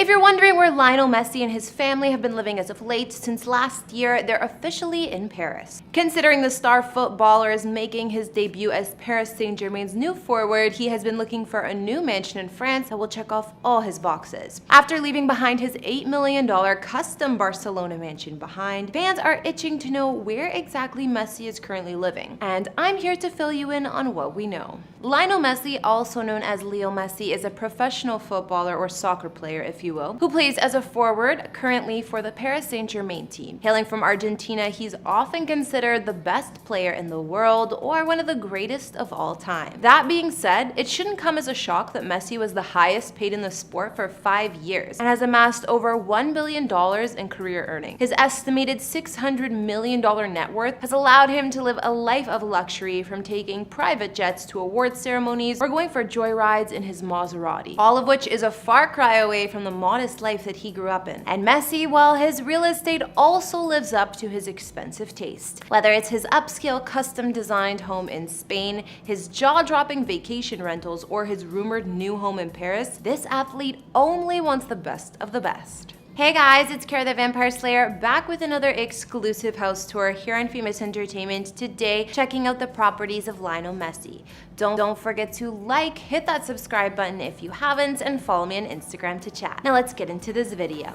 If you're wondering where Lionel Messi and his family have been living as of late, since last year, they're officially in Paris. Considering the star footballer is making his debut as Paris Saint-Germain's new forward, he has been looking for a new mansion in France that will check off all his boxes. After leaving behind his $8 million custom Barcelona mansion behind, fans are itching to know where exactly Messi is currently living. And I'm here to fill you in on what we know. Lionel Messi, also known as Leo Messi, is a professional footballer or soccer player, if you will, who plays as a forward currently for the Paris Saint-Germain team. Hailing from Argentina, he's often considered the best player in the world or one of the greatest of all time. That being said, it shouldn't come as a shock that Messi was the highest paid in the sport for 5 years and has amassed over $1 billion in career earnings. His estimated $600 million net worth has allowed him to live a life of luxury, from taking private jets to award ceremonies or going for joyrides in his Maserati, all of which is a far cry away from the modest life that he grew up in. And Messi, well, his real estate also lives up to his expensive taste. Whether it's his upscale custom-designed home in Spain, his jaw-dropping vacation rentals, or his rumored new home in Paris, this athlete only wants the best of the best. Hey guys, it's Kara the Vampire Slayer, back with another exclusive house tour here on Famous Entertainment. Today, checking out the properties of Lionel Messi. Don't forget to hit that subscribe button if you haven't, and follow me on Instagram to chat. Now let's get into this video.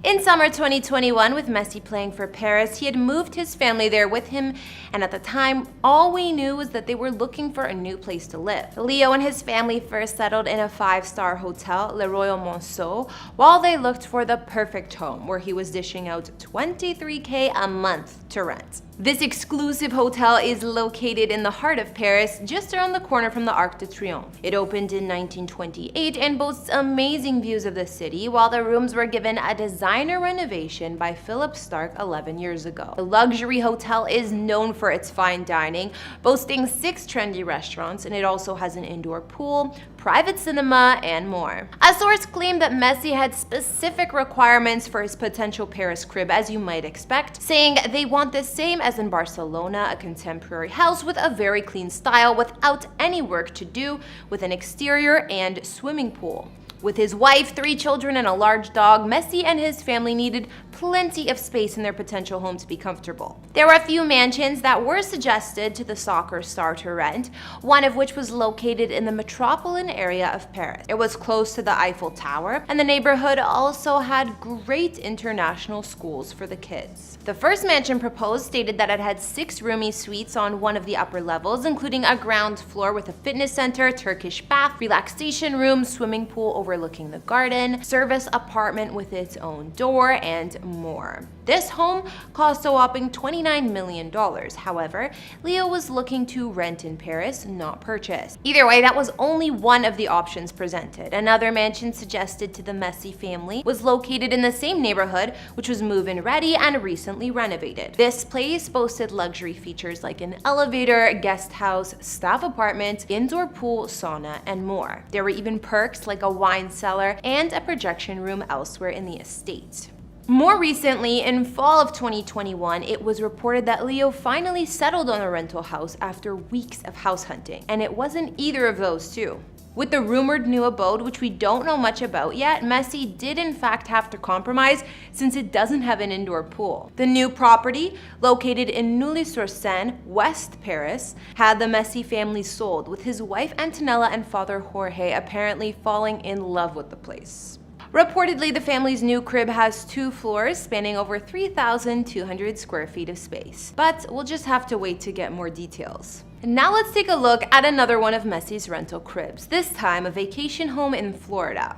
In summer 2021, with Messi playing for Paris, he had moved his family there with him, and at the time, all we knew was that they were looking for a new place to live. Leo and his family first settled in a 5-star hotel, Le Royal Monceau, while they looked for the perfect home, where he was dishing out $23K a month to rent. This exclusive hotel is located in the heart of Paris, just around the corner from the Arc de Triomphe. It opened in 1928 and boasts amazing views of the city, while the rooms were given a designer renovation by Philip Stark 11 years ago. The luxury hotel is known for its fine dining, boasting 6 trendy restaurants, and it also has an indoor pool, private cinema, and more. A source claimed that Messi had specific requirements for his potential Paris crib, as you might expect, saying they want the same as in Barcelona, a contemporary house with a very clean style without any work to do, with an exterior and swimming pool. With his wife, 3 children, and a large dog, Messi and his family needed plenty of space in their potential home to be comfortable. There were a few mansions that were suggested to the soccer star to rent, one of which was located in the metropolitan area of Paris. It was close to the Eiffel Tower, and the neighborhood also had great international schools for the kids. The first mansion proposed stated that it had 6 roomy suites on one of the upper levels, including a ground floor with a fitness center, Turkish bath, relaxation room, swimming pool overlooking the garden, service apartment with its own door, and more. This home cost a whopping $29 million. However, Leo was looking to rent in Paris, not purchase. Either way, that was only one of the options presented. Another mansion suggested to the Messi family was located in the same neighborhood, which was move-in ready and recently renovated. This place boasted luxury features like an elevator, guest house, staff apartment, indoor pool, sauna, and more. There were even perks like a wine cellar and a projection room elsewhere in the estate. More recently, in fall of 2021, it was reported that Leo finally settled on a rental house after weeks of house hunting, and it wasn't either of those two. With the rumored new abode, which we don't know much about yet, Messi did in fact have to compromise since it doesn't have an indoor pool. The new property, located in Neuilly-sur-Seine, West Paris, had the Messi family sold, with his wife Antonella and father Jorge apparently falling in love with the place. Reportedly, the family's new crib has 2 floors spanning over 3,200 square feet of space. But we'll just have to wait to get more details. Now let's take a look at another one of Messi's rental cribs, this time a vacation home in Florida.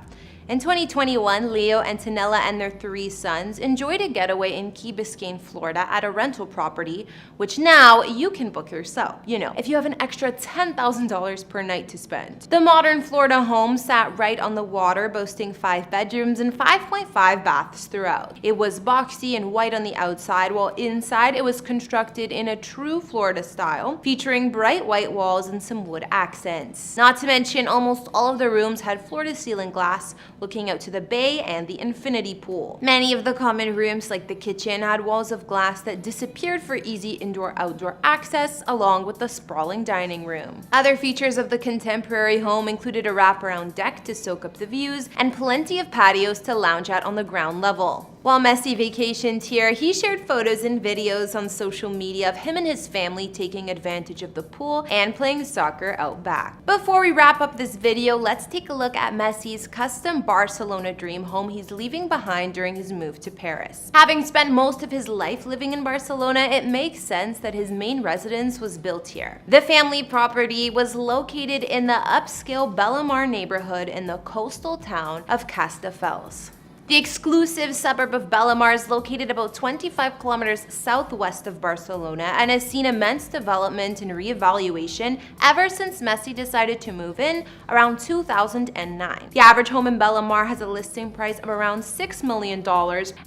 In 2021, Leo, Antonella, and their 3 sons enjoyed a getaway in Key Biscayne, Florida at a rental property, which now you can book yourself, if you have an extra $10,000 per night to spend. The modern Florida home sat right on the water, boasting 5 bedrooms and 5.5 baths throughout. It was boxy and white on the outside, while inside it was constructed in a true Florida style, featuring bright white walls and some wood accents. Not to mention, almost all of the rooms had floor-to-ceiling glass, looking out to the bay and the infinity pool. Many of the common rooms, like the kitchen, had walls of glass that disappeared for easy indoor-outdoor access, along with the sprawling dining room. Other features of the contemporary home included a wraparound deck to soak up the views, and plenty of patios to lounge at on the ground level. While Messi vacationed here, he shared photos and videos on social media of him and his family taking advantage of the pool and playing soccer out back. Before we wrap up this video, let's take a look at Messi's custom Barcelona dream home he's leaving behind during his move to Paris. Having spent most of his life living in Barcelona, it makes sense that his main residence was built here. The family property was located in the upscale Bellamar neighborhood in the coastal town of Castelldefels. The exclusive suburb of Bellamar is located about 25 kilometers southwest of Barcelona and has seen immense development and reevaluation ever since Messi decided to move in around 2009. The average home in Bellamar has a listing price of around $6 million,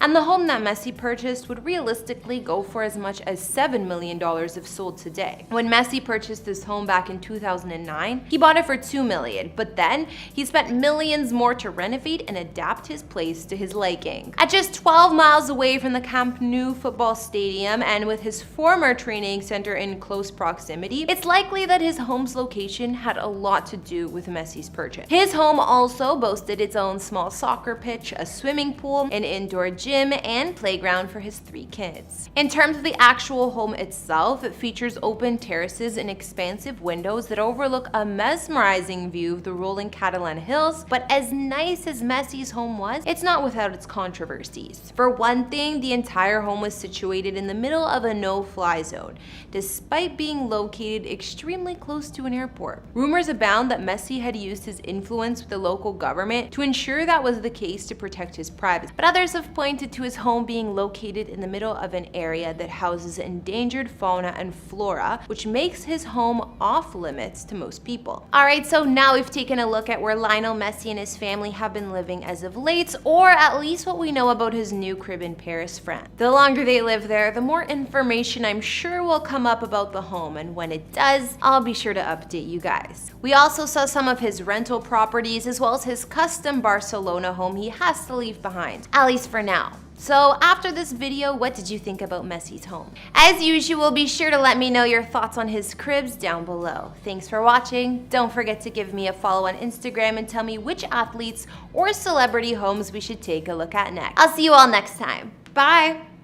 and the home that Messi purchased would realistically go for as much as $7 million if sold today. When Messi purchased this home back in 2009, he bought it for $2 million, but then he spent millions more to renovate and adapt his place to his liking. At just 12 miles away from the Camp Nou football stadium and with his former training center in close proximity, it's likely that his home's location had a lot to do with Messi's purchase. His home also boasted its own small soccer pitch, a swimming pool, an indoor gym, and playground for his 3 kids. In terms of the actual home itself, it features open terraces and expansive windows that overlook a mesmerizing view of the rolling Catalan hills, but as nice as Messi's home was, it's not without its controversies. For one thing, the entire home was situated in the middle of a no-fly zone, despite being located extremely close to an airport. Rumors abound that Messi had used his influence with the local government to ensure that was the case to protect his privacy, but others have pointed to his home being located in the middle of an area that houses endangered fauna and flora, which makes his home off limits to most people. Alright, so now we've taken a look at where Lionel Messi and his family have been living as of late, or at least what we know about his new crib in Paris, France. The longer they live there, the more information I'm sure will come up about the home, and when it does, I'll be sure to update you guys. We also saw some of his rental properties as well as his custom Barcelona home he has to leave behind, at least for now. So after this video, what did you think about Messi's home? As usual, be sure to let me know your thoughts on his cribs down below. Thanks for watching. Don't forget to give me a follow on Instagram and tell me which athletes or celebrity homes we should take a look at next. I'll see you all next time. Bye!